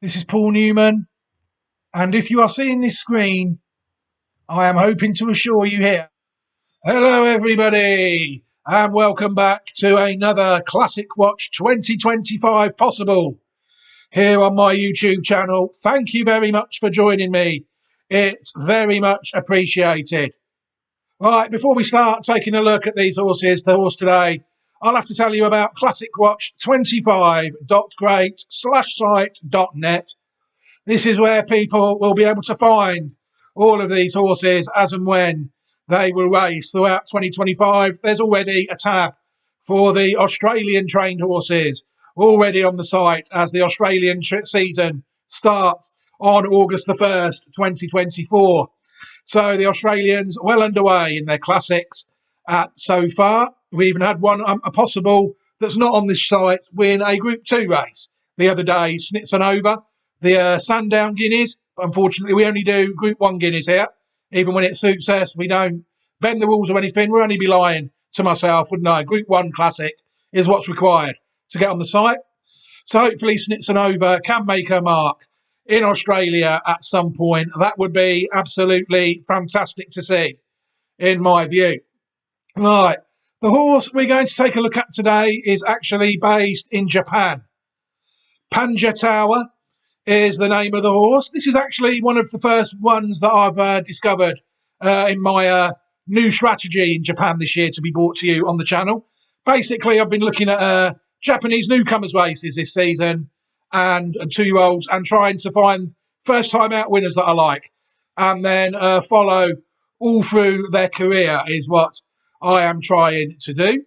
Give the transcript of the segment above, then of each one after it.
This is Paul Newman, and if you are seeing this screen, I am hoping to assure you here. Hello, everybody, and welcome back to another Classic Watch 2025 Possible here on my YouTube channel. Thank you very much for joining me. It's very much appreciated. Right, before we start taking a look at these horses, the horse today, I'll have to tell you about classicwatch25.great/site.net. This is where people will be able to find all of these horses as and when they will race throughout 2025. There's already a tab for the Australian trained horses already on the site as the Australian season starts on August the 1st, 2024. So the Australians well underway in their classics so far. We even had one, a possible that's not on this site, win a Group 2 race the other day, Snitson over the Sandown Guineas. But unfortunately, we only do Group 1 Guineas here. Even when it suits us, we don't bend the rules or anything. We'd only be lying to myself, wouldn't I? Group 1 Classic is what's required to get on the site. So hopefully Snitson over can make her mark in Australia at some point. That would be absolutely fantastic to see, in my view. Right, the horse we're going to take a look at today is actually based in Japan. Panja Tower is the name of the horse. This is actually one of the first ones that I've discovered in my new strategy in Japan this year to be brought to you on the channel. Basically, I've been looking at Japanese newcomers races this season and 2-year-olds and trying to find first-time out winners that I like and then follow all through their career is what I am trying to do.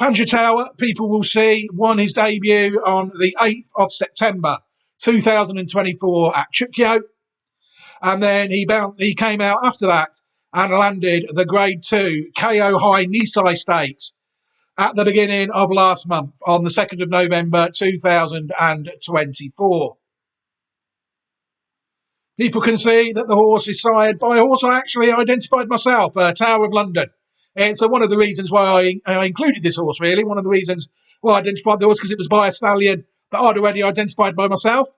Panja Tower, people will see, won his debut on the 8th of September 2024 at Chukyo. And then he came out after that and landed the Grade 2 KO High Nisai Stakes at the beginning of last month on the 2nd of November 2024. People can see that the horse is sired by a horse I actually identified myself, Tower of London. It's one of the reasons why I included this horse, really. One of the reasons why I identified the horse, because it was by a stallion that I'd already identified by myself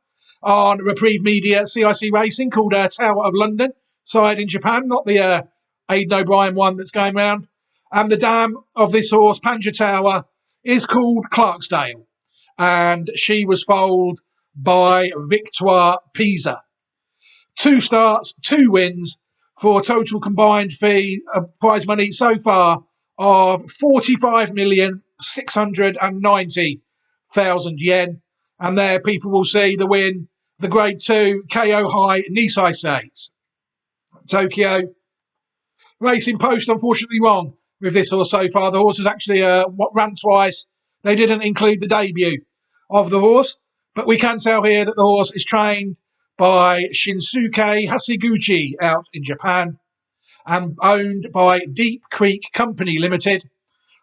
on Reprieve Media CIC Racing called Tower of London, sired in Japan, not the Aidan O'Brien one that's going round. And the dam of this horse, Panja Tower, is called Clarksdale. And she was foaled by Victoire Pisa. 2 starts, 2 wins, for a total combined fee of prize money so far of 45,690,000 yen. And there people will see the win, the Grade 2 KO High Nisai Stakes. Tokyo. Racing Post, unfortunately, wrong with this horse so far. The horse has actually ran twice. They didn't include the debut of the horse. But we can tell here that the horse is trained by Shinsuke Hasiguchi out in Japan and owned by Deep Creek Company Limited.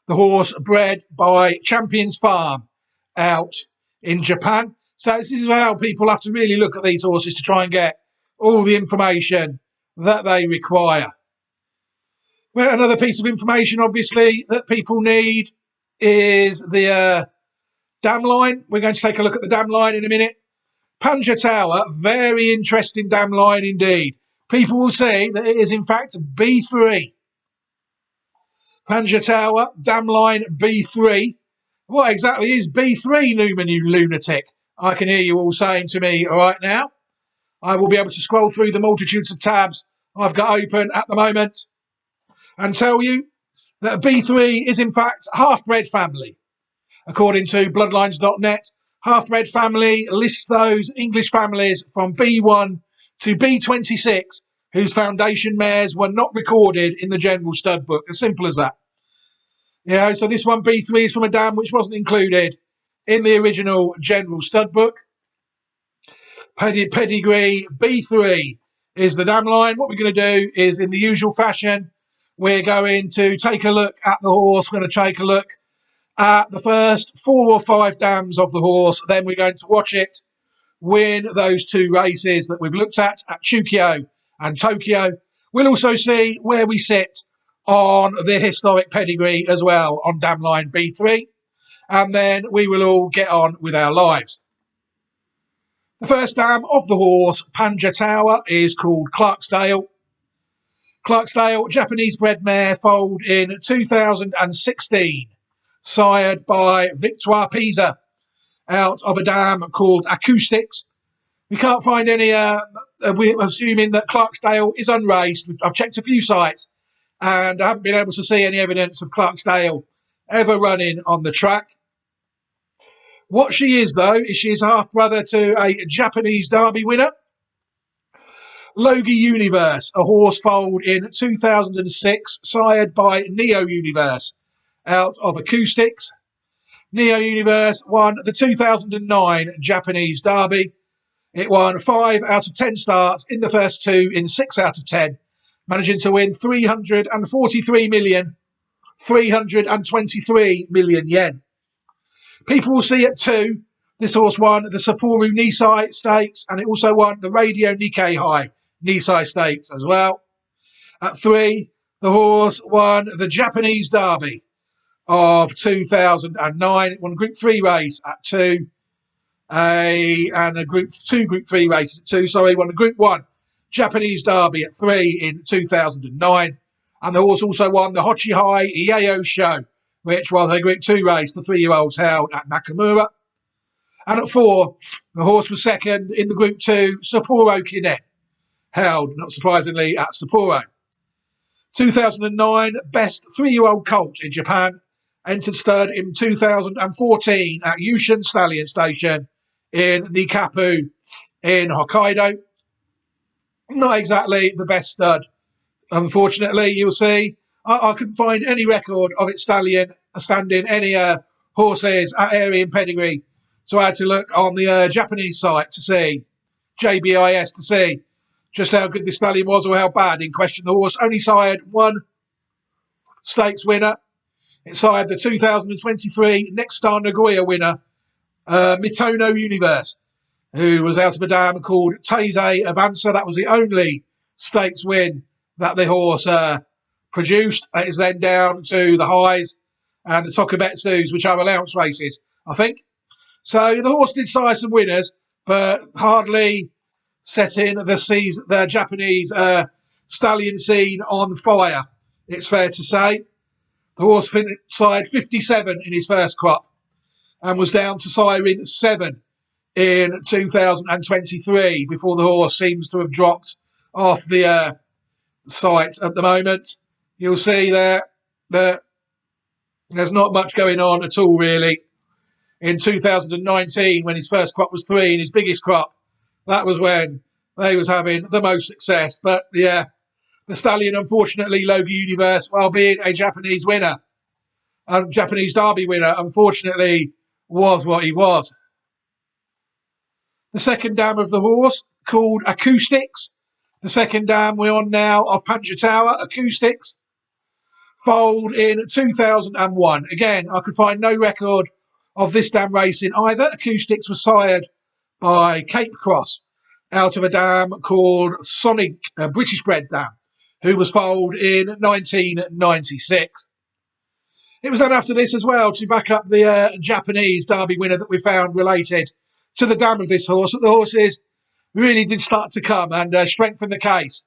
The horse bred by Champions Farm out in Japan. So this is how people have to really look at these horses to try and get all the information that they require. Well, another piece of information, obviously, that people need is the dam line. We're going to take a look at the dam line in a minute. Panja Tower, very interesting dam line indeed. People will say that it is in fact B3. Panja Tower, dam line B3. What exactly is B3, Newman, you lunatic? I can hear you all saying to me right now. I will be able to scroll through the multitudes of tabs I've got open at the moment and tell you that B3 is in fact half-bred family. According to bloodlines.net, half-bred family lists those English families from B1 to B26 whose foundation mares were not recorded in the general stud book. As simple as that. Yeah, so this one, B3, is from a dam which wasn't included in the original general stud book. Pedigree B3 is the dam line. What we're going to do is, in the usual fashion, we're going to take a look at the horse. We're going to take a look at the first 4 or 5 dams of the horse. Then we're going to watch it win those 2 races that we've looked at Chukyo and Tokyo. We'll also see where we sit on the historic pedigree as well on dam line B3. And then we will all get on with our lives. The first dam of the horse, Panja Tower, is called Clarksdale. Clarksdale, Japanese bred mare, foaled in 2016, sired by Victoire Pisa, out of a dam called Acoustics. We can't find any, we're assuming that Clarksdale is unraced. I've checked a few sites and I haven't been able to see any evidence of Clarksdale ever running on the track. What she is, though, is she is a half-brother to a Japanese Derby winner, Logie Universe, a horse foaled in 2006, sired by Neo Universe, out of Acoustics. Neo Universe won the 2009 Japanese Derby. It won 5 out of 10 starts in the first 2 in 6 out of 10, managing to win 323 million yen. People will see at 2, this horse won the Sapporo Nisei Stakes, and it also won the Radio Nikkei High Nisei Stakes as well. At 3, the horse won the Japanese Derby of 2009. It won a Group 3 race at 2, and a Group 3 race at 2. Sorry, won a Group 1 Japanese Derby at 3 in 2009. And the horse also won the Hochi High Ieo Show, which was a Group 2 race for 3-year-olds held at Nakamura. And at 4, the horse was second in the Group 2 Sapporo Kinet, held, not surprisingly, at Sapporo. 2009 best 3-year-old colt in Japan, entered stud in 2014 at Yushin Stallion Station in Nikapu in Hokkaido. Not exactly the best stud, unfortunately. You'll see I couldn't find any record of its stallion standing any horses at Aryan pedigree, so I had to look on the Japanese site to see, JBIS, to see just how good the stallion was or how bad. In question, the horse only sired 1 stakes winner. It sired the 2023 Next Star Nagoya winner, Mitono Universe, who was out of a dam called Teisei Avanza. That was the only stakes win that the horse produced. It is then down to the highs and the Tokubetsus, which are allowance races, I think. So the horse did sire some winners, but hardly setting the Japanese stallion scene on fire, it's fair to say. The horse sired 57 in his first crop and was down to siring 7 in 2023 before the horse seems to have dropped off the site at the moment. You'll see there that there's not much going on at all, really. In 2019, when his first crop was 3 and his biggest crop, that was when they was having the most success. But yeah, the stallion, unfortunately, Logie Universe, while being a Japanese winner, a Japanese Derby winner, unfortunately, was what he was. The second dam of the horse, called Acoustics. The second dam we're on now of Panja Tower, Acoustics, foaled in 2001. Again, I could find no record of this dam racing either. Acoustics was sired by Cape Cross, out of a dam called Sonic, a British bred dam, who was foaled in 1996. It was then after this as well, to back up the Japanese Derby winner that we found related to the dam of this horse, that the horses really did start to come and strengthen the case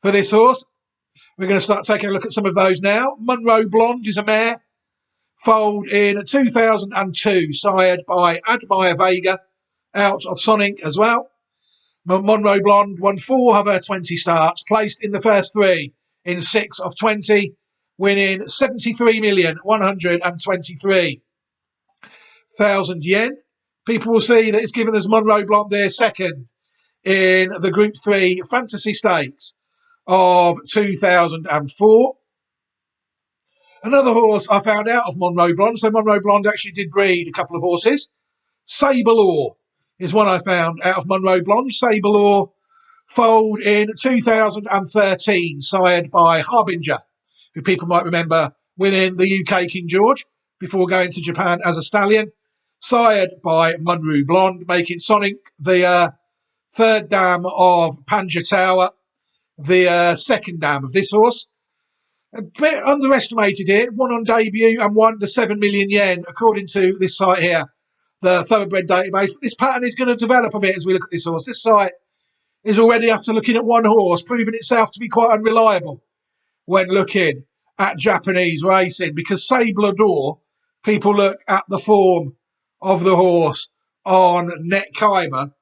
for this horse. We're going to start taking a look at some of those now. Monroe Blonde is a mare, foaled in 2002, sired by Admire Vega, out of Sonic as well. Monroe Blonde won 4 of her 20 starts, placed in the first 3 in 6 of 20, winning 73,123,000 yen. People will see that it's given us Monroe Blonde there second in the Group 3 Fantasy Stakes of 2004. Another horse I found out of Monroe Blonde, so Monroe Blonde actually did breed a couple of horses. Sabre is one I found out of Monroe Blonde. Sabre foaled in 2013, sired by Harbinger, who people might remember winning the UK King George before going to Japan as a stallion. Sired by Monroe Blonde, making Sonic the third dam of Panja Tower, the second dam of this horse. A bit underestimated here, won on debut and won the 7 million yen, according to this site here. the thoroughbred database. But this pattern is going to develop a bit as we look at this horse. This site is already, after looking at one horse, proving itself to be quite unreliable when looking at Japanese racing, because Sable Adore, people look at the form of the horse on Net Kaimer,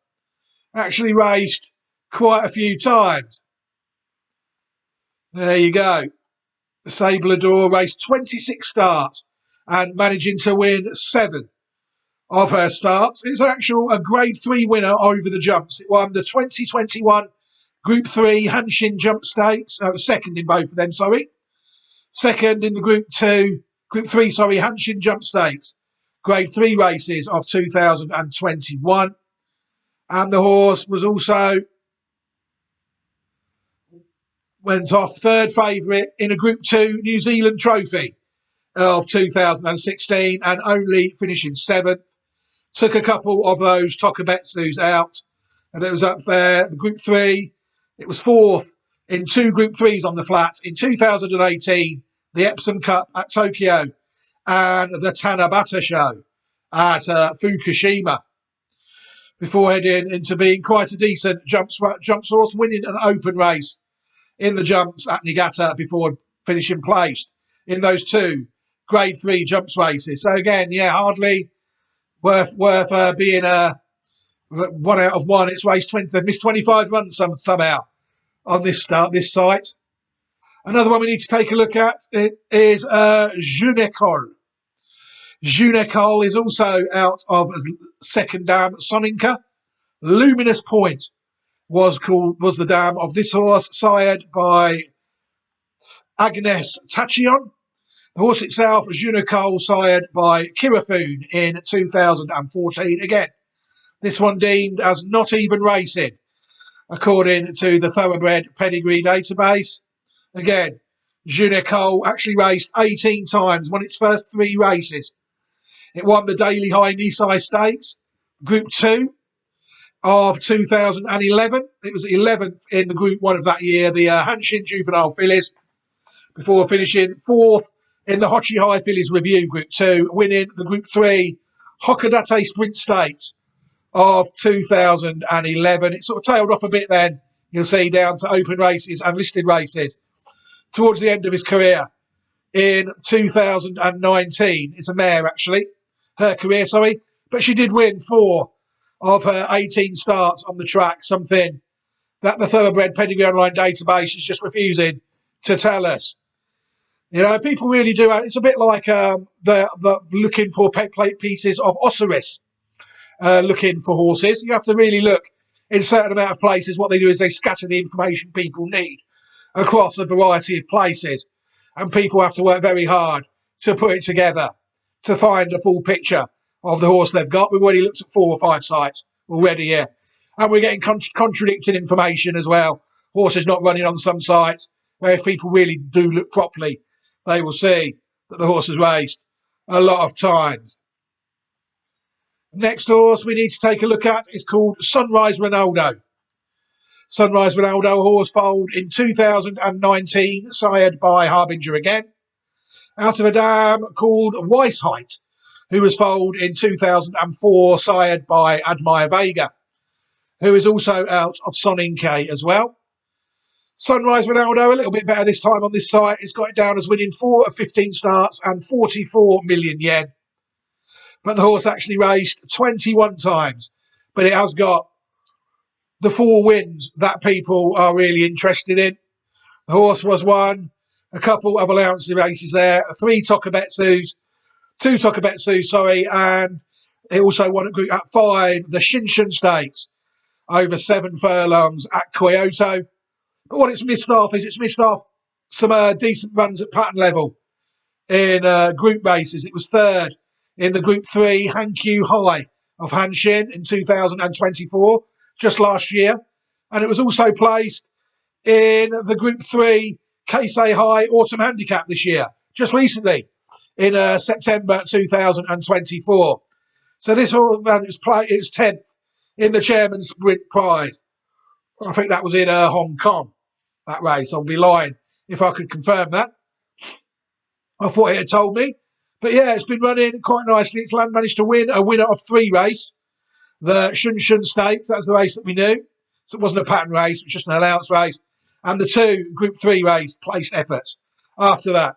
actually raced quite a few times. There you go. Sable Adore raced 26 starts and managing to win 7 of her starts. It's a Grade 3 winner over the jumps. It won the 2021 Group 3 Hanshin Jump Stakes. Second in both of them, sorry. Second in the Group 3, Hanshin Jump Stakes. Grade 3 races of 2021. And the horse was also went off third favourite in a Group 2 New Zealand Trophy of 2016 and only finishing 7th. Took a couple of those Tokubetsus out, and it was up there. The Group 3, it was 4th in 2 Group 3s on the flat in 2018, the Epsom Cup at Tokyo and the Tanabata Show at Fukushima, before heading into being quite a decent jump horse, winning an open race in the jumps at Niigata before finishing placed in those 2 Grade 3 jumps races. So again, hardly worth being a 1 out of 1. It's raced 20. They've missed 25 runs somehow on this site. Another one we need to take a look at is Junekol. Junekol is also out of second dam Soninka. Luminous Point was the dam of this horse, sired by Agnes Tachion. The horse itself, Junekol, sired by Kirafun in 2014. Again, this one deemed as not even racing, according to the Thoroughbred Pedigree database. Again, Junekol actually raced 18 times, won its first 3 races. It won the Daily High Nisai Stakes, Group 2 of 2011. It was 11th in the Group 1 of that year, the Hanshin Juvenile Fillies, before finishing 4th in the Hochi High Fillies Review Group 2, winning the Group 3 Hokodate Sprint Stakes of 2011. It sort of tailed off a bit then, you'll see, down to open races and listed races towards the end of his career in 2019. It's a mare, actually. Her career, sorry. But she did win 4 of her 18 starts on the track, something that the Thoroughbred Pedigree Online database is just refusing to tell us. People really do. It's a bit like the looking for pet plate pieces of Osiris, looking for horses. You have to really look in a certain amount of places. What they do is they scatter the information people need across a variety of places, and people have to work very hard to put it together to find a full picture of the horse they've got. We've already looked at 4 or 5 sites already here, and we're getting contradicting information as well. Horses not running on some sites, where if people really do look properly, they will see that the horse has raced a lot of times. Next horse we need to take a look at is called Sunrise Ronaldo. Sunrise Ronaldo, horse foaled in 2019, sired by Harbinger again, out of a dam called Weisheit, who was foaled in 2004, sired by Admire Vega, who is also out of Soninke as well. Sunrise Ronaldo, a little bit better this time on this site. It's got it down as winning 4 of 15 starts and 44 million yen. But the horse actually raced 21 times. But it has got the 4 wins that people are really interested in. The horse was won a couple of allowance races there, 3 Tokubetsus, 2 Tokubetsus, and it also won at 5 the Shinshin Stakes over 7 furlongs at Kyoto. But what it's missed off is some decent runs at pattern level in group races. It was 3rd in the Group 3 Hankyu High of Hanshin in 2024, just last year. And it was also placed in the Group 3 Keisei High Autumn Handicap this year, just recently, in September 2024. So this all it was 10th in the Chairman's Sprint Prize. I think that was in Hong Kong, that race. I'll be lying if I could confirm that. I thought he had told me. But yeah, it's been running quite nicely. It's managed to win a winner of 3 race. The Shun Shun Stakes, that's the race that we knew. So it wasn't a pattern race, it was just an allowance race. And the 2 Group 3 race placed efforts after that.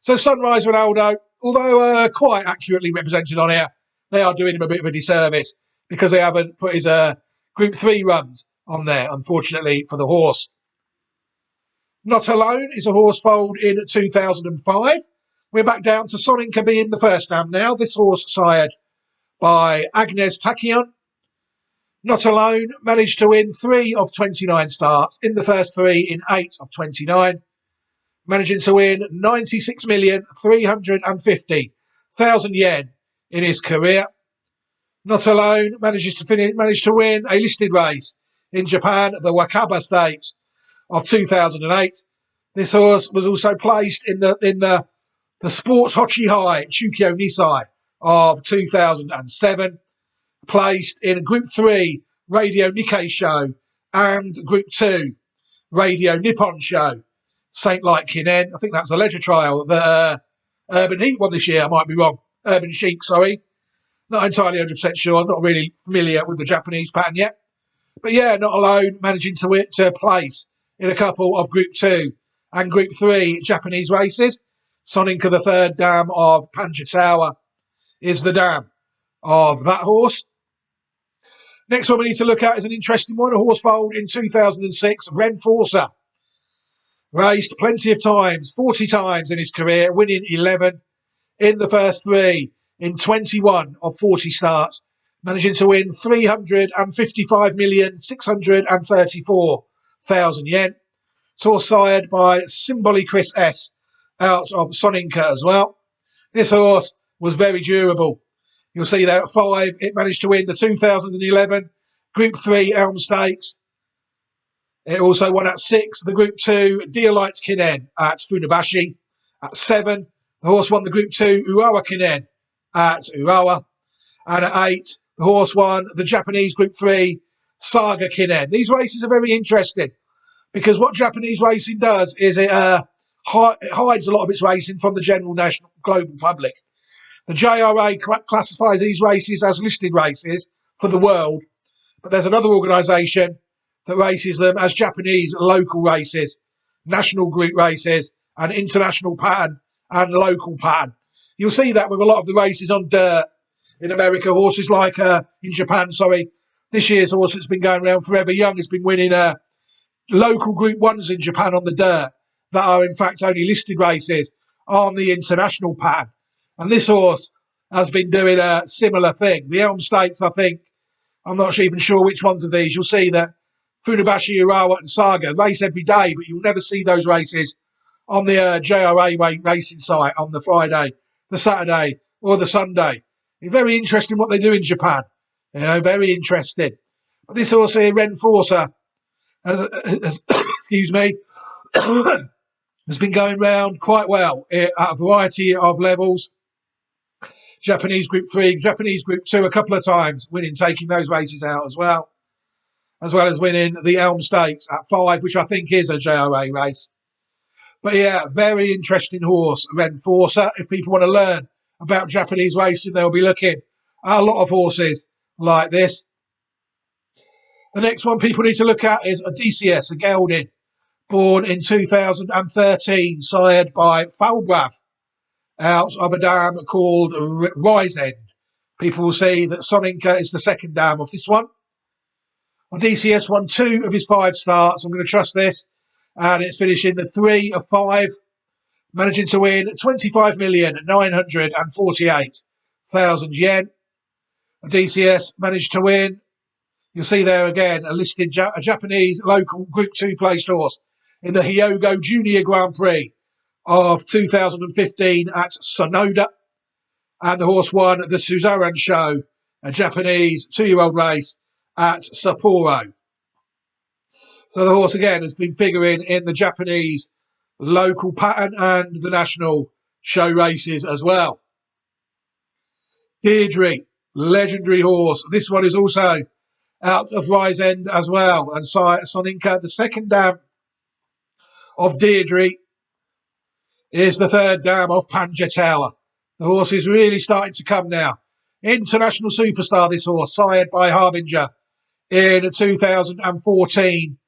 So Sunrise Ronaldo, although quite accurately represented on here, they are doing him a bit of a disservice because they haven't put his Group 3 runs on there, unfortunately, for the horse. Not Alone is a horse foaled in 2005. We're back down to Soninka being the first dam now. This horse sired by Agnes Tachyon. Not Alone managed to win 3 of 29 starts in the first 3 in 8 of 29, managing to win 96,350,000 yen in his career. Not Alone managed to win a listed race in Japan, the Wakaba Stakes of 2008. This horse was also placed in the Sports Hochi High Chukyo Nisai of 2007. Placed in Group 3 Radio Nikkei Show and Group 2 Radio Nippon Show. Saint Light Kinen, I think that's the leisure trial that Urban Heat won this year. I might be wrong. Urban Chic, sorry. Not entirely 100% sure. I'm not really familiar with the Japanese pattern yet. But yeah, Not Alone managing to place in a couple of Group 2 and Group 3 Japanese races. Soninka, the third dam of Panja Tower, is the dam of that horse. Next one we need to look at is an interesting one. A horse foaled in 2006, Renforcer. Raced plenty of times, 40 times in his career, winning 11 in the first 3 in 21 of 40 starts, managing to win 355,634,000 yen. It's horse sired by Symboli Chris S. out of Soninka as well. This horse was very durable. You'll see there at 5, it managed to win the 2011 Group 3 Elm Stakes. It also won at 6, the Group 2 Dear Lights Kinen at Funabashi. At 7, the horse won the Group 2 Urawa Kinen at Urawa. And at 8, the horse won the Japanese Group 3 Saga Kinen. These races are very interesting because what Japanese racing does is it hides a lot of its racing from the general national global public. The JRA classifies these races as listed races for the world, but there's another organisation that races them as Japanese local races, national group races, and international pattern and local pattern. You'll see that with a lot of the races on dirt in America. Horses like, in Japan, this year's horse that's been going around forever young has been winning local Group 1s in Japan on the dirt that are in fact only listed races on the international pattern. And this horse has been doing a similar thing. The Elm Stakes, I think, I'm not even sure which ones of these. You'll see that Funabashi, Urawa and Saga race every day, but you'll never see those races on the JRA racing site on the Friday, the Saturday or the Sunday. It's very interesting what they do in Japan. Very interesting. But this horse here, Renforcer, has excuse me, has been going round quite well at a variety of levels. Japanese Group 3, Japanese Group 2 a couple of times, taking those races out as well as winning the Elm Stakes at 5, which I think is a JRA race. But yeah, very interesting horse, Renforcer. If people want to learn about Japanese racing, they'll be looking at a lot of horses like this. The next one people need to look at is Odysseus, a gelding, born in 2013, sired by Falbrav, out of a dam called Rise End. People will see that Soninka is the second dam of this one. Odysseus won 2 of his 5 starts. I'm going to trust this. And it's finishing the 3 of 5, managing to win 25,948,000 yen. Odysseus managed to win. You'll see there again a listed a Japanese local Group 2 placed horse in the Hyogo Junior Grand Prix of 2015 at Sonoda. And the horse won the Suzerain Show, a Japanese 2-year-old race at Sapporo. So the horse again has been figuring in the Japanese local pattern and the national show races as well. Deirdre, legendary horse. This one is also out of Rise End as well. And Soninka, the second dam of Deirdre, is the third dam of Panja Tower. The horse is really starting to come now. International superstar, this horse, sired by Harbinger in 2014.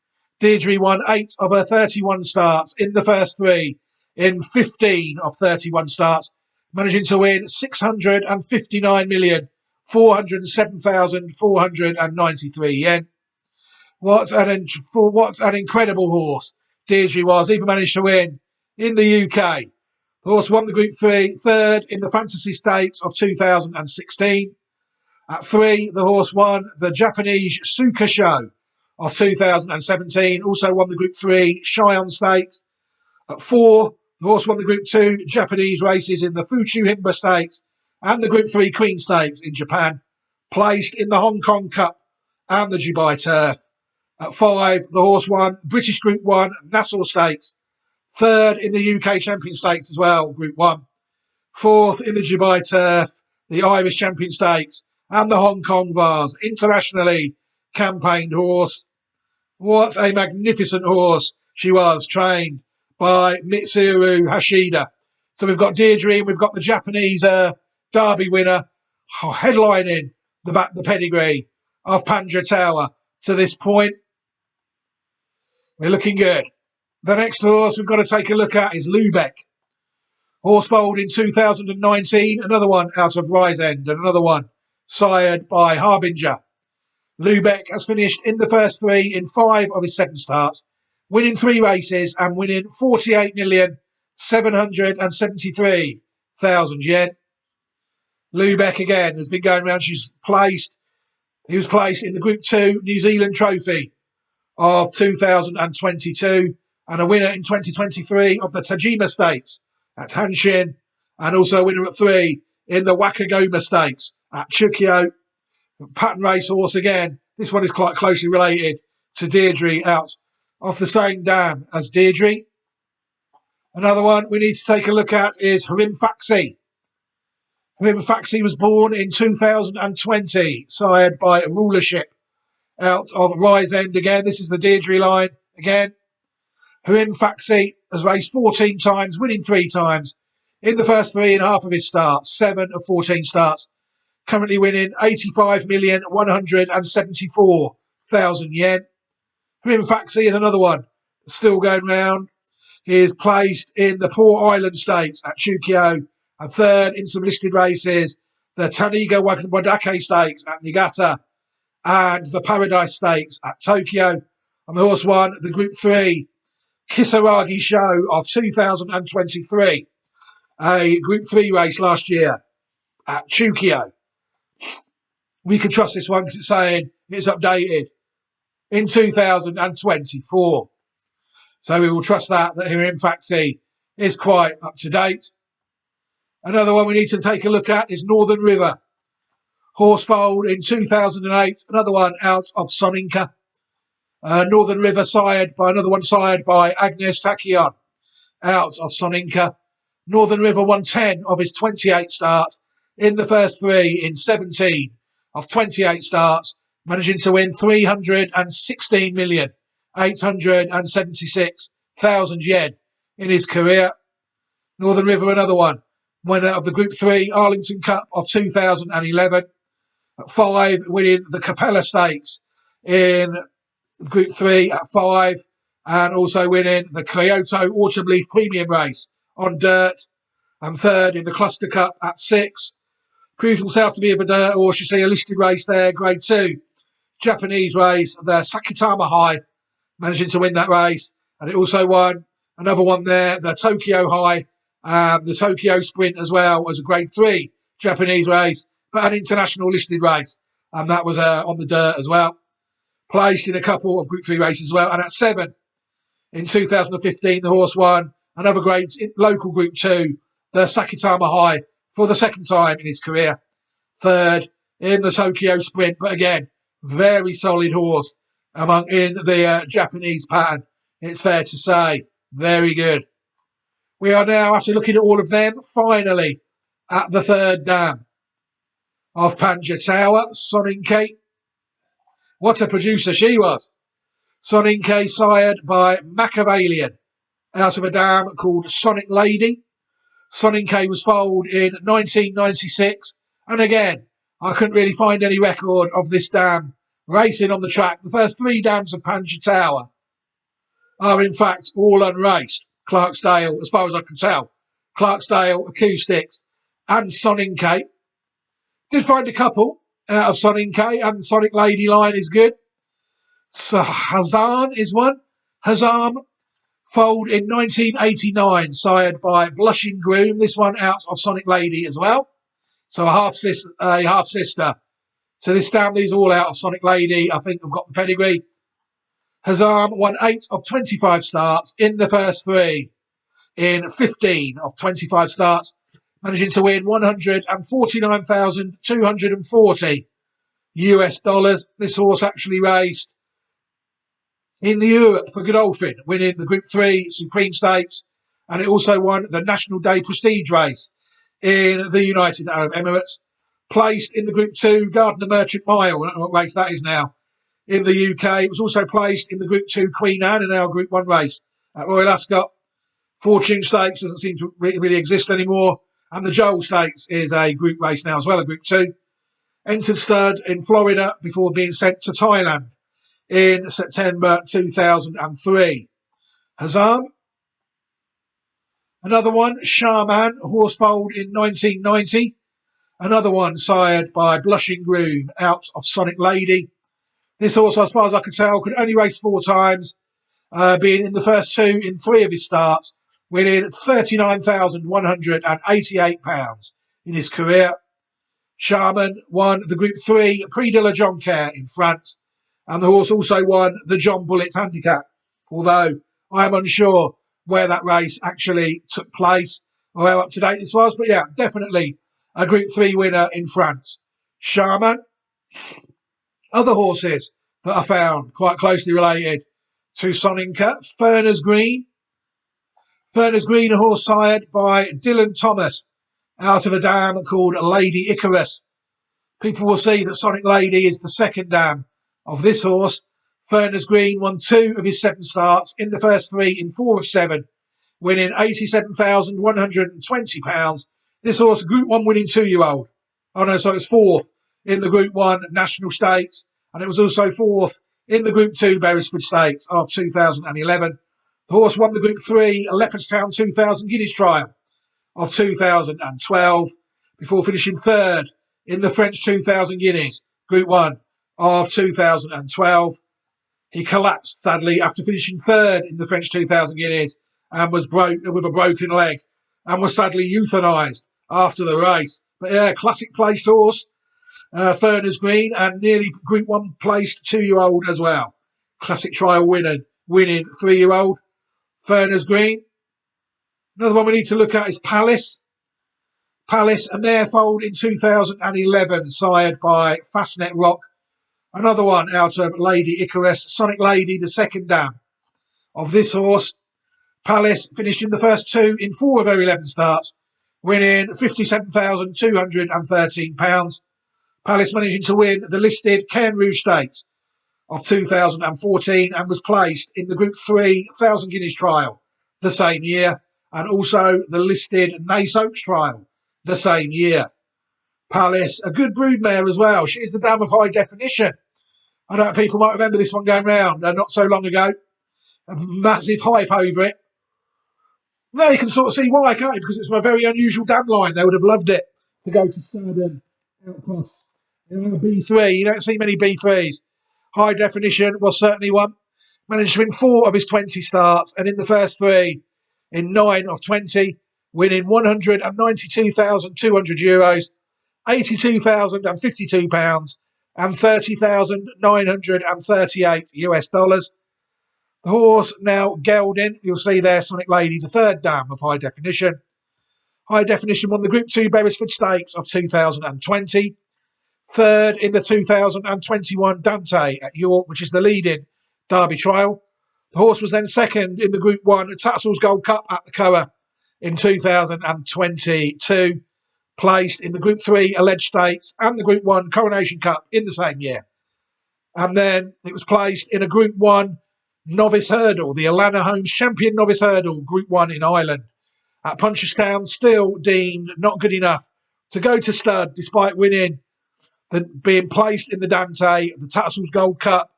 Deirdre won 8 of her 31 starts in the first 3 in 15 of 31 starts, managing to win 659,407,493 yen. What an incredible horse Deirdre was. Even managed to win in the UK. The horse won the Group 3, third in the Fantasy Stakes of 2016. At 3, the horse won the Japanese Suka Show of 2017. Also won the Group 3 Shion Stakes. At 4, the horse won the Group 2 Japanese races in the Fuchu Himba Stakes and the Group 3 Queen Stakes in Japan. Placed in the Hong Kong Cup and the Dubai Turf. At 5, the horse won British Group 1 Nassau Stakes. Third in the UK Champion Stakes as well, Group 1. Fourth in the Dubai Turf, the Irish Champion Stakes, and the Hong Kong Vase. Internationally campaigned horse. What a magnificent horse she was, trained by Mitsuru Hashida. So we've got Deirdre and we've got the Japanese Derby winner headlining the pedigree of Panja Tower to this point. We're looking good. The next horse we've got to take a look at is Lubeck. Horse foaled in 2019, another one out of Risend, and another one sired by Harbinger. Lubeck has finished in the first 3 in 5 of his 7 starts, winning 3 races and winning 48,773,000 yen. Lubeck again has been going around. He was placed in the Group 2 New Zealand Trophy of 2022 and a winner in 2023 of the Tajima Stakes at Hanshin, and also a winner at 3 in the Wakagoma Stakes at Chukyo. Pattern race horse again. This one is quite closely related to Deirdre, out off the same dam as Deirdre. Another one we need to take a look at is Harim Faxi. Harim Faxi was born in 2020, sired by Rulership, out of Risend again. This is the Deirdre line again. Harim Faxi has raced 14 times, winning 3 times in the first 3.5 of his starts, 7 of 14 starts. Currently winning 85,174,000 yen. Harim Faxi is another one still going round. He is placed in the Port Island Stakes at Chukyo, and third in some listed races, the Taniga Wadake Stakes at Niigata and the Paradise Stakes at Tokyo. And the horse won the Group 3 Kisaragi Show of 2023, a Group 3 race last year at Chukyo. We can trust this one because it's saying it's updated in 2024. So we will trust that here in Faxi is quite up to date. Another one we need to take a look at is Northern River. Horse foaled in 2008, another one out of Soninka. Northern River sired by Agnes Takion, out of Soninka. Northern River won 10 of his 28 starts in the first 3 in 17 of 28 starts, managing to win 316,876,000 yen in his career. Northern River, another one, winner of the Group 3 Arlington Cup of 2011. At 5, winning the Capella Stakes in Group 3 at 5, and also winning the Kyoto Autumn Leaf Premium Race on dirt, and third in the Cluster Cup at 6. Proves himself to be a dirt horse. You see a listed race there, Grade 2. Japanese race, the Sakitama High, managing to win that race. And it also won another one there, the Tokyo High, the Tokyo Sprint as well, as a Grade 3 Japanese race, but an international listed race. And that was on the dirt as well. Placed in a couple of Group 3 races as well. And at 7, in 2015, the horse won another great local Group 2, the Sakitama High, for the second time in his career. Third in the Tokyo Sprint, but again, very solid horse in the Japanese pattern. It's fair to say, very good. We are now, after looking at all of them, finally at the third dam of Panja Tower, Soninke. What a producer she was. Soninke sired by Machiavellian, out of a dam called Sonic Lady. Soninke was foaled in 1996. And again, I couldn't really find any record of this dam racing on the track. The first 3 dams of Panja Tower are in fact all unraced. Clarksdale, as far as I can tell. Clarksdale, Acoustics and Soninke. Did find a couple out of Soninke, and the Sonic Lady line is good. So Hazan is one. Hazam, foaled in 1989, sired by Blushing Groom. This one out of Sonic Lady as well. So a half sister. So this dam, these are all out of Sonic Lady. I think I've got the pedigree. Hazam won 8 of 25 starts in the first 3 in 15 of 25 starts, managing to win $149,240 This horse actually raced in the Europe for Godolphin, winning the Group 3 Supreme Stakes, and it also won the National Day Prestige race in the United Arab Emirates. Placed in the Group 2 Gardner Merchant Mile, I don't know what race that is now, in the UK. It was also placed in the Group 2 Queen Anne in our Group 1 race at Royal Ascot. Fortune Stakes doesn't seem to really exist anymore. And the Joel Stakes is a group race now as well, a Group 2. Entered stud in Florida before being sent to Thailand in September 2003. Hazam. Another one, Shaman, horse foaled in 1990. Another one sired by Blushing Groom out of Sonic Lady. This horse, as far as I can tell, could only race 4 times, being in the first 2 in 3 of his starts, winning £39,188 in his career. Shaman won the Group 3 Prix de la Jonquière in France, and the horse also won the John Bullets Handicap, although I am unsure where that race actually took place or how up to date this was. But yeah, definitely a Group 3 winner in France. Shaman. Other horses that I found quite closely related to Soninke. Furner's Green. Furner's Green, a horse sired by Dylan Thomas out of a dam called Lady Icarus. People will see that Sonic Lady is the second dam of this horse. Furner's Green won 2 of his 7 starts in the first 3 in 4 of 7, winning £87,120. This horse, Group 1 winning 2-year-old. Oh no, so it's 4th in the Group 1 National Stakes, and it was also 4th in the Group 2 Beresford Stakes of 2011. The horse won the Group 3 Leopardstown 2000 Guineas Trial of 2012 before finishing 3rd in the French 2000 Guineas Group 1 of 2012. He collapsed, sadly, after finishing 3rd in the French 2000 Guineas and was with a broken leg and was sadly euthanised after the race. But yeah, classic placed horse. Furner's Green, and nearly Group 1 placed 2-year-old as well. Classic trial winning 3-year-old. Furner's Green. Another one we need to look at is Palace. Palace, a mare foaled in 2011, sired by Fastnet Rock. Another one out of Lady Icarus. Sonic Lady, the second dam of this horse. Palace finished in the first 2 in 4 of her 11 starts, winning £57,213. Palace managing to win the listed Cairn Rouge Stakes of 2014 and was placed in the Group 3 1,000 Guineas Trial the same year, and also the listed Nace Oaks Trial the same year. Palace, a good broodmare as well. She's the dam of High Definition. I know people might remember this one going round not so long ago. A massive hype over it. Now you can sort of see why, can't you? Because it's a very unusual dam line. They would have loved it to go to Sturden out across. B3. You don't see many B3s. High Definition was certainly one. Managed to win 4 of his 20 starts, and in the first 3, in 9 of 20, winning €192,200, £82,052, and $30,938. The horse now gelding. You'll see there, Sonic Lady, the third dam of High Definition. High Definition won the Group 2 Beresford Stakes of 2020. 3rd in the 2021 Dante at York, which is the leading Derby trial. The horse was then 2nd in the Group 1 Tatzel's Gold Cup at the Coa in 2022. Placed in the Group 3 Alleged Stakes and the Group 1 Coronation Cup in the same year. And then it was placed in a Group 1 Novice Hurdle, the Alana Holmes Champion Novice Hurdle, Group 1 in Ireland. at Punchestown, still deemed not good enough to go to stud despite winning, being placed in the Dante, the Tattersall's Gold Cup,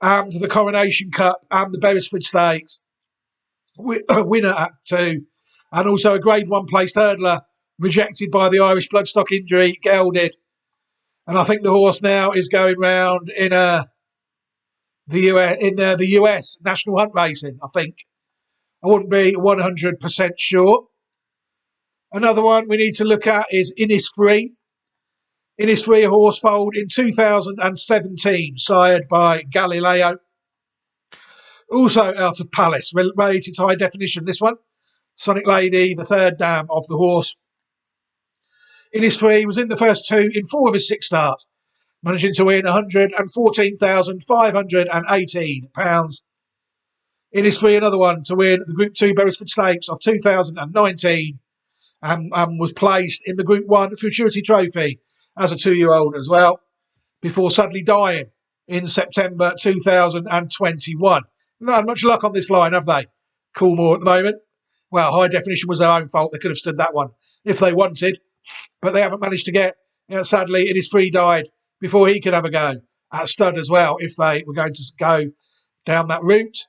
and the Coronation Cup, and the Beresford Stakes. Winner at 2, and also a Grade 1 placed hurdler, rejected by the Irish bloodstock injury, gelded. And I think the horse now is going round in the US National Hunt Racing, I think. I wouldn't be 100% sure. Another one we need to look at is Innisfree. Innisfree, a horse foaled in 2017, sired by Galileo. Also out of Palace, related to High Definition, this one. Sonic Lady, the third dam of the horse. Innisfree was in the first 2 in 4 of his 6 starts, managing to win £114,518. Innisfree, another one to win the Group 2 Beresford Stakes of 2019 and was placed in the Group 1 Futurity Trophy as a 2-year-old as well, before suddenly dying in September 2021. Not had much luck on this line, have they? Coolmore at the moment. Well, High Definition was their own fault. They could have stood that one if they wanted, but they haven't managed to get. Sadly, Innisfree died before he could have a go at stud as well, if they were going to go down that route.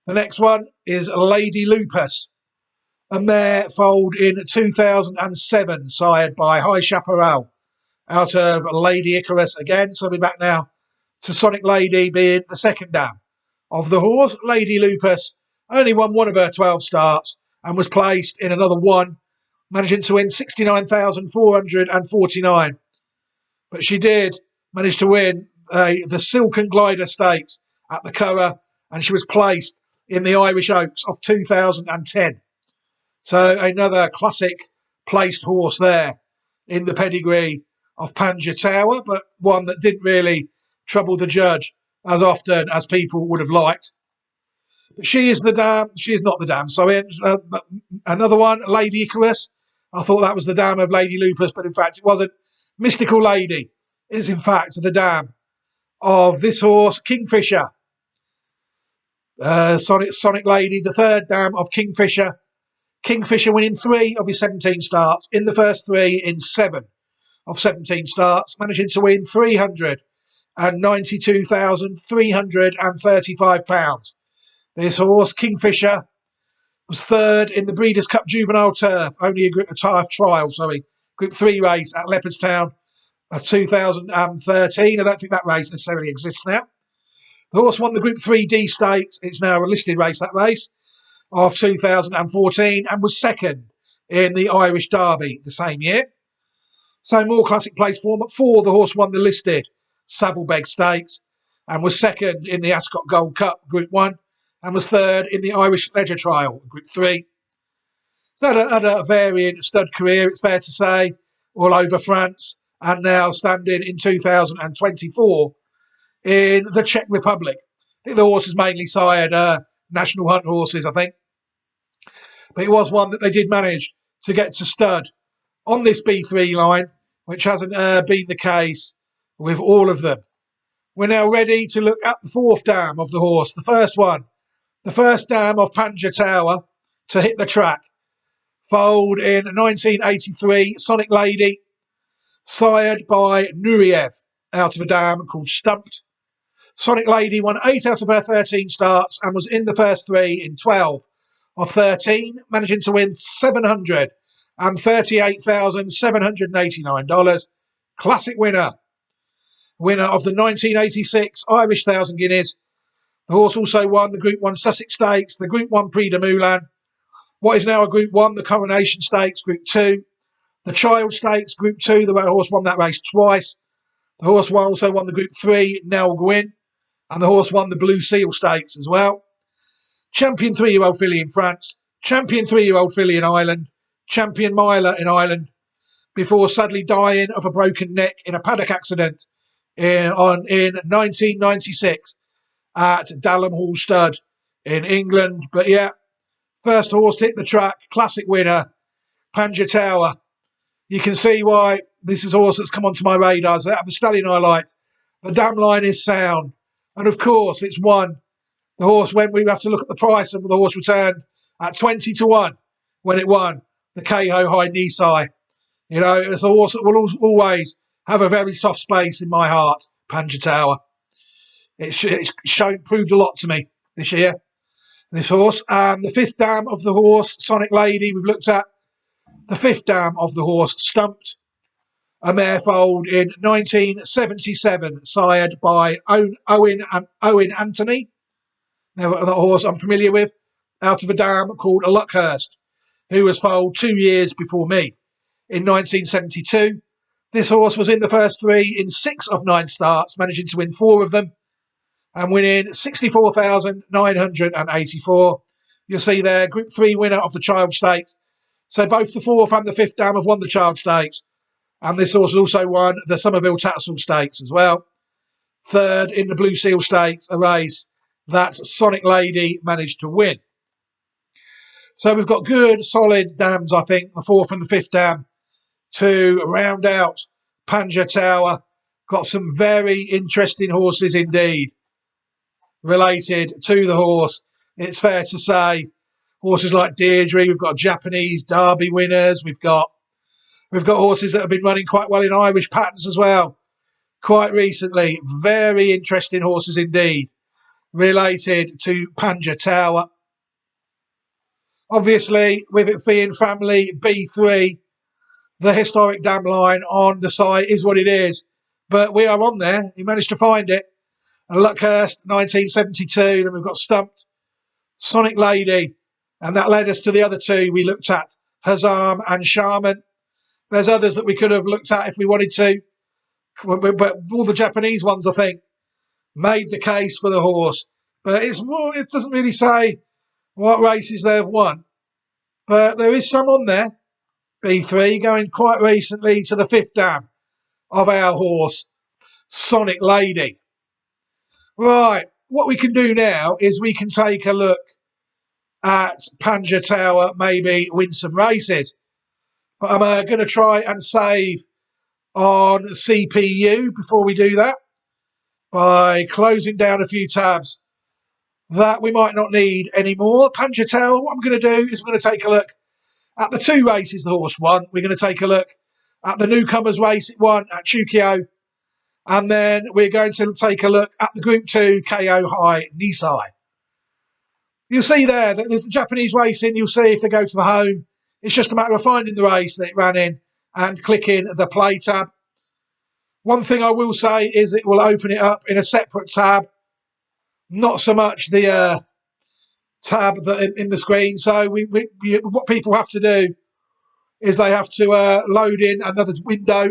The next one is Lady Lupus, a mare foaled in 2007, sired by High Chaparral, out of Lady Icarus again. So we're back now to Sonic Lady being the second dam of the horse. Lady Lupus only won 1 of her 12 starts and was placed in another 1, managing to win 69,449. But she did manage to win the Silken Glider Stakes at the Curragh, and she was placed in the Irish Oaks of 2010. So another classic placed horse there in the pedigree of Panja Tower, but one that didn't really trouble the judge as often as people would have liked. But she is the dam. She is not the dam. So another one, Lady Icarus. I thought that was the dam of Lady Lupus, but in fact it wasn't. Mystical Lady is in fact the dam of this horse, Kingfisher. Sonic Lady, the third dam of Kingfisher. Kingfisher winning 3 of his 17 starts, in the first 3 in 7 of 17 starts, managing to win £392,335. This horse, Kingfisher, was third in the Breeders' Cup Juvenile Turf, only a Group 3 race at Leopardstown of 2013. I don't think that race necessarily exists now. The horse won the Group 3D Stakes. It's now a listed race, that race, of 2014, and was second in the Irish Derby the same year. So more classic place form. At 4, the horse won the listed Saddlebeg Stakes and was second in the Ascot Gold Cup Group 1 and was third in the Irish Leisure Trial Group 3. So had a varying stud career, it's fair to say, all over France, and now standing in 2024 in the Czech Republic. I think the horse has mainly sired national hunt horses, I think. But it was one that they did manage to get to stud on this B3 line, which hasn't been the case with all of them. We're now ready to look at the 4th dam of the horse. The first one, the first dam of Panja Tower to hit the track. Foaled in 1983, Sonic Lady, sired by Nureyev, out of a dam called Stumped. Sonic Lady won 8 out of her 13 starts and was in the first 3 in 12 of 13, managing to win $738,789. Classic winner. Winner of the 1986 Irish 1,000 Guineas. The horse also won the Group 1 Sussex Stakes, the Group 1 Prix de Moulin, what is now a Group 1, the Coronation Stakes, Group 2, the Child Stakes, Group 2, the horse won that race twice. The horse also won the Group 3, Nell Gwyn, and the horse won the Blue Seal Stakes as well. Champion 3-year-old filly in France, champion 3-year-old filly in Ireland, champion miler in Ireland, before suddenly dying of a broken neck in a paddock accident in 1996 at Dalham Hall Stud in England. But yeah, first horse to hit the track, classic winner, Panja Tower. You can see why this is a horse that's come onto my radar. So that was stallion I liked. The dam line is sound. And of course, it's won. The horse, when we have to look at the price of the horse returned at 20-1 when it won the KO High Nisai. You know, it's a horse that will always have a very soft space in my heart, Panja Tower. It's proved a lot to me this year, this horse. The fifth dam of the horse, Sonic Lady, we've looked at. The fifth dam of the horse, Stumped, a mare foaled in 1977, sired by Owen Anthony. Now, that horse I'm familiar with, out of a dam called Luckhurst, who was foaled 2 years before me in 1972. This horse was in the first three in 6 of 9 starts, managing to win 4 of them and winning 64,984. You'll see there, Group 3 winner of the Child Stakes. So both the 4th and the 5th dam have won the Child Stakes. And this horse also won the Somerville Tattersall Stakes as well. 3rd in the Blue Seal Stakes, a race that Sonic Lady managed to win. So we've got good, solid dams, I think, the 4th and the 5th dam to round out Panja Tower. Got some very interesting horses indeed related to the horse. It's fair to say horses like Deirdre, we've got Japanese Derby winners, we've got horses that have been running quite well in Irish patterns as well quite recently. Very interesting horses indeed related to Panja Tower. Obviously, with it being family B3, the historic dam line on the site is what it is. But we are on there. He managed to find it. And Luckhurst, 1972. Then we've got Stumped, Sonic Lady. And that led us to the other 2 we looked at, Hazam and Shaman. There's others that we could have looked at if we wanted to. But all the Japanese ones, I think, made the case for the horse. But it doesn't really say what races they've won. But there is some on there. B3 going quite recently to the 5th dam of our horse, Sonic Lady. Right, what we can do now is we can take a look at Panja Tower, maybe win some races. But I'm going to try and save on CPU before we do that by closing down a few tabs that we might not need anymore. Panja Tower, what I'm going to do is I'm going to take a look at the 2 races the horse won. We're going to take a look at the newcomers race it won at Chukio. And then we're going to take a look at the Group 2 KO High Nisai. You'll see there that the Japanese racing, you'll see if they go to the home. It's just a matter of finding the race that it ran in and clicking the play tab. One thing I will say is it will open it up in a separate tab. Not so much the tab that in the screen. So what people have to do is they have to load in another window,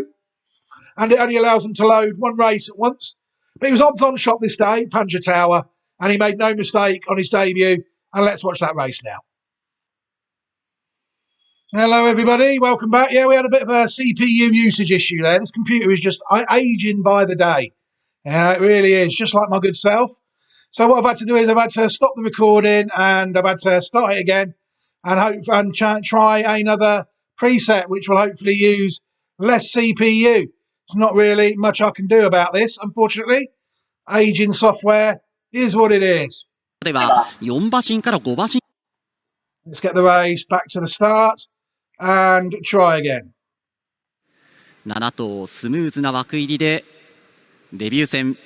and it only allows them to load 1 race at once. But he was odds-on shot this day, Panja Tower, and he made no mistake on his debut. And let's watch that race now. Hello, everybody. Welcome back. Yeah, we had a bit of a CPU usage issue there. This computer is just aging by the day. It really is, just like my good self. So what I've had to do is I've had to stop the recording and I've had to start it again and try another preset, which will hopefully use less CPU. There's not really much I can do about this, unfortunately. Aging software is what it is. Let's get the race back to the start and try again. 7頭スムーズな枠入りでデビュー戦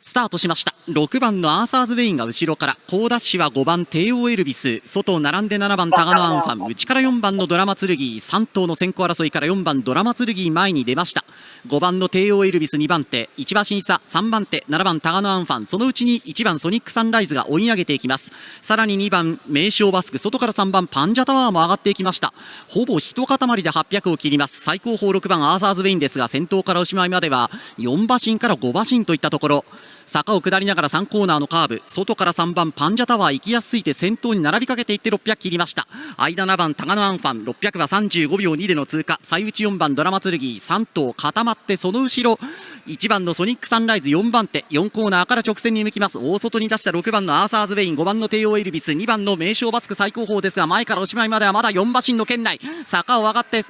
スタートしました。6番のアーサーズウェインが後ろから、好ダッシュは5番帝王エルビス、外並んで7番タガノアンファン、内から4番のドラマ剣、3頭の先行争いから4番ドラマ剣前に出ました。5番の帝王エルビス2番手、1馬身差3番手、7番タガノアンファン、そのうちに1番ソニックサンライズが追い上げていきます。さらに2番名将バスク、外から3番パンジャタワーも上がっていきました。ほぼ一塊で800を切ります。最高峰6番アーサーズウェインですが、先頭からおしまいまでは4馬身から5馬身といったところ。坂を下りながら3コーナーのカーブ、外から3番パンジャタワー行きやすいて先頭に並びかけていって600切りました。間7番タガノアンファン、600は35秒2での通過。最内4番ドラマ剣、3頭固まって、その後ろ1番のソニックサンライズ4番手、4コーナーから直線に向きます。大外に出した6番のアーサーズウェイン、5番の帝王エルビス、2番の名将バスク最高峰ですが、前からおしまいまではまだ4馬身の圏内。坂を上がって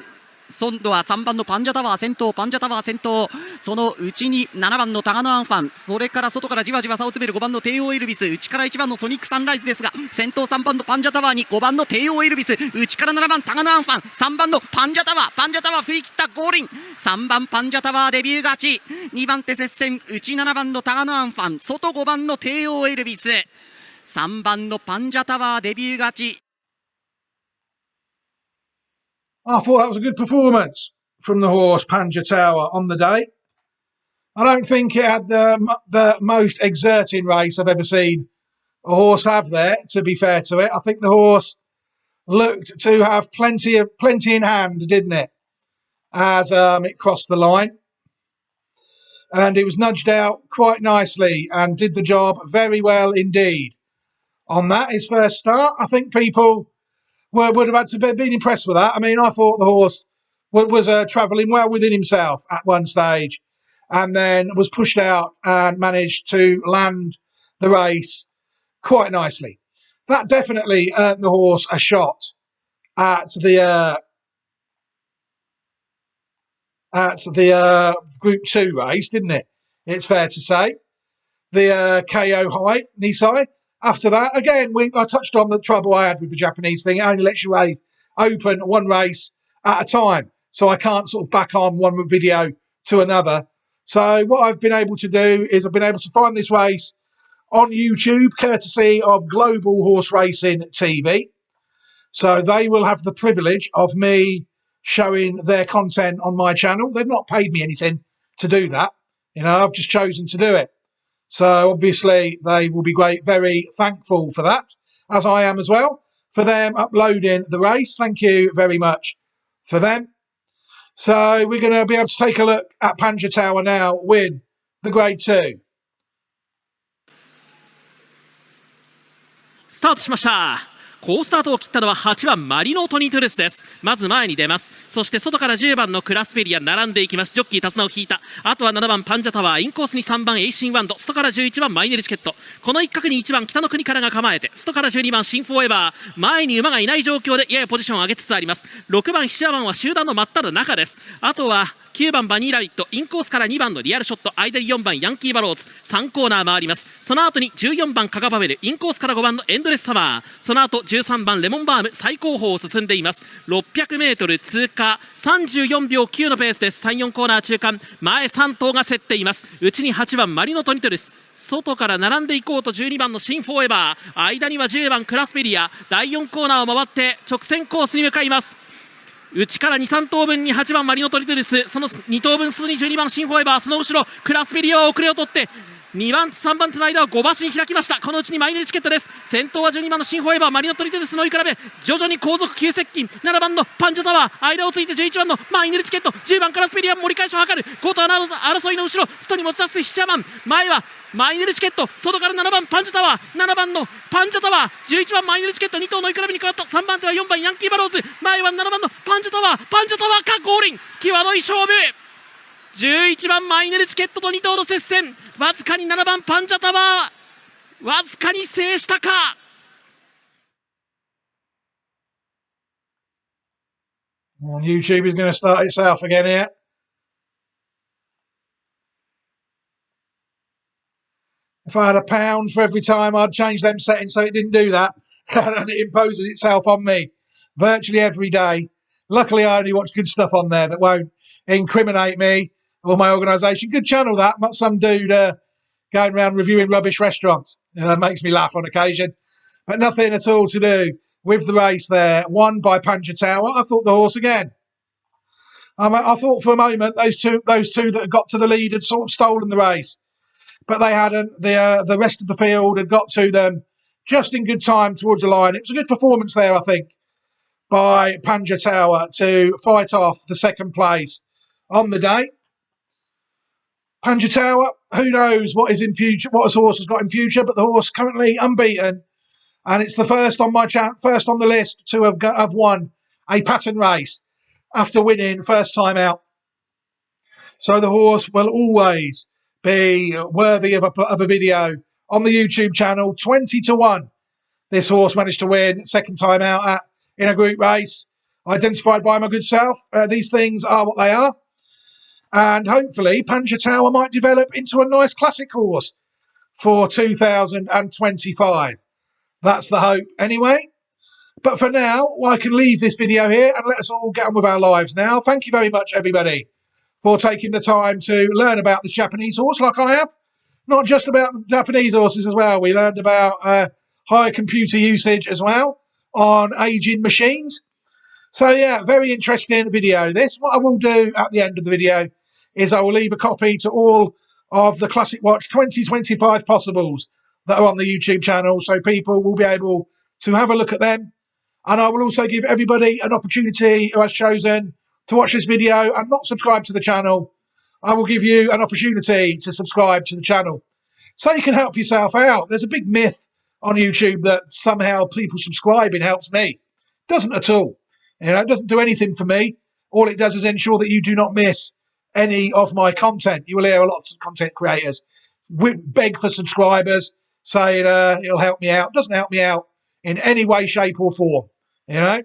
今度は3番のパンジャタワー先頭、パンジャタワー先頭、その内に7番のタガノアンファン、それから外からじわじわ差を詰める5番の帝王エルビス、内から1番のソニックサンライズですが、先頭3番のパンジャタワーに5番の帝王エルビス、内から7番タガノアンファン、3番のパンジャタワー、パンジャタワー振り切ったゴールイン、3番パンジャタワーデビュー勝ち、2番手接戦、内7番のタガノアンファン、外5番の帝王エルビス、3番のパンジャタワーデビュー勝ち。I thought that was a good performance from the horse Panja Tower on the day. I don't think it had the most exerting race I've ever seen a horse have there, to be fair to it. I think the horse looked to have plenty in hand, didn't it, as it crossed the line. And it was nudged out quite nicely and did the job very well indeed. On that, his first start, I think people would have had to been impressed with that. I mean, I thought the horse was travelling well within himself at one stage and then was pushed out and managed to land the race quite nicely. That definitely earned the horse a shot at the Group 2 race, didn't it? It's fair to say. The KO High, Nisai. After that, again, I touched on the trouble I had with the Japanese thing. It only lets you open one race at a time. So I can't sort of back on one video to another. So what I've been able to do is I've been able to find this race on YouTube, courtesy of Global Horse Racing TV. So they will have the privilege of me showing their content on my channel. They've not paid me anything to do that. You know, I've just chosen to do it. So obviously they will be very thankful for that, as I am as well, for them uploading the race. Thank you very much for them. So we're going to be able to take a look at Panja Tower now win the Grade 2. スタートしました。好スタートを切ったのは8番マリノトニトゥルスです。まず前に出ます。そして外から10番のクラスペリア並んでいきます。ジョッキー手綱を引いた。あとは7番パンジャタワー、インコースに3番エイシンワンド、外から11番マイネルチケット、この一角に1番北の国からが構えて、外から12番シンフォーエバー、前に馬がいない状況でややポジションを上げつつあります。6番ヒシャバンは集団の真っ只中です。あとは9番バニーラビット、インコースから2番のリアルショット、間に4番ヤンキーバローズ、3コーナー回ります。その後に14番カガバベル、インコースから5番のエンドレスサマー、その後13番レモンバーム、最高峰を進んでいます。 600m 通過34秒9のペースです。3、4コーナー中間、前3頭が競っています。内に8番マリノトニトルス、外から並んでいこうと12番のシンフォーエバー、間には10番クラスペリア、第4コーナーを回って直線コースに向かいます。内から 2,3 頭分に8番マリノトリトルス、その2頭分数に12番シンフォーエバー、その後ろクラスペリアは遅れを取って2番と3番手の間は5馬身開きました。このうちにマイネルチケットです。先頭は12番のシンフォーエバー、マリノトリトルスの追い比べ、徐々に後続急接近。7番のパンジャタワー、間をついて11番のマイネルチケット、10番クラスペリア盛り返しを図る。5頭争いの後ろ、ストに持ち出すヒシャマン、前はマイネルチケット、外から7番パンジャタワー、7番のパンジャタワー、11番マイネルチケット、2頭の追い比べに変わった。3番手は4番ヤンキーバローズ、前は7番のパンジャタワー、パンジャタワーかゴールイン、際どい勝負。11番マイネルチケットと2頭の接戦、わずかに7番パンジャタワー、わずかに制したか。YouTube is going to start itself again here. If I had £1 for every time I'd change them settings so it didn't do that, and it imposes itself on me virtually every day. Luckily I only watch good stuff on there that won't incriminate me or my organisation. Good channel that, not some dude going around reviewing rubbish restaurants. That makes me laugh on occasion. But nothing at all to do with the race there. Won by Panja Tower. I thought the horse again. I thought for a moment those two that had got to the lead had sort of stolen the race. But they hadn't. The rest of the field had got to them just in good time towards the line. It was a good performance there, I think, by Panja Tower to fight off the second place on the day. Panja Tower, who knows what is in future, what his horse has got in future, but the horse currently unbeaten, and it's the first on my first on the list to have won a pattern race after winning first time out. So the horse will always be worthy of a video on the YouTube channel. 20-1. This horse managed to win second time out in a group race. identified by my good self. These things are what they are. And hopefully Panja Tower might develop into a nice classic course for 2025. That's the hope anyway. But for now, I can leave this video here and let us all get on with our lives now. Thank you very much, everybody, for taking the time to learn about the Japanese horse like I have. Not just about Japanese horses as well. We learned about high computer usage as well on aging machines. So yeah, very interesting video this. What I will do at the end of the video is I will leave a copy to all of the Classic Watch 2025 possibles that are on the YouTube channel, so people will be able to have a look at them. And I will also give everybody an opportunity who has chosen to watch this video and not subscribe to the channel. I will give you an opportunity to subscribe to the channel so you can help yourself out. There's a big myth on YouTube that somehow people subscribing helps me. It doesn't at all. You know, it doesn't do anything for me. All it does is ensure that you do not miss any of my content. You will hear a lot of content creators beg for subscribers, saying it'll help me out. It doesn't help me out in any way, shape or form. You know,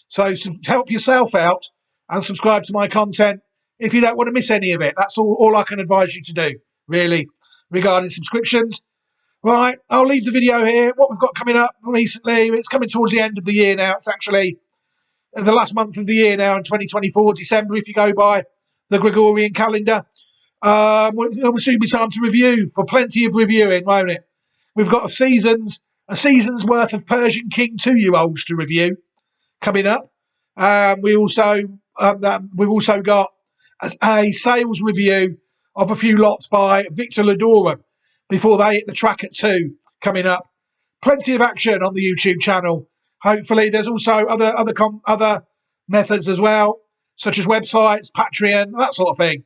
so help yourself out and subscribe to my content if you don't want to miss any of it. That's all I can advise you to do, really, regarding subscriptions. Right, I'll leave the video here. What we've got coming up recently, it's coming towards the end of the year now. It's actually the last month of the year now in 2024, December, if you go by the Gregorian calendar. It'll soon be time to review, for plenty of reviewing, won't it? We've got a season's worth of Persian King 2-year-olds to review coming up. We've also got a sales review of a few lots by Victor Ladorum before they hit the track at 2 coming up. Plenty of action on the YouTube channel. Hopefully, there's also other methods as well, such as websites, Patreon, that sort of thing.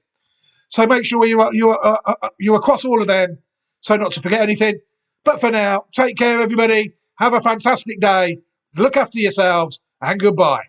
So make sure you're across all of them, so not to forget anything. But for now, take care, everybody. Have a fantastic day. Look after yourselves, and goodbye.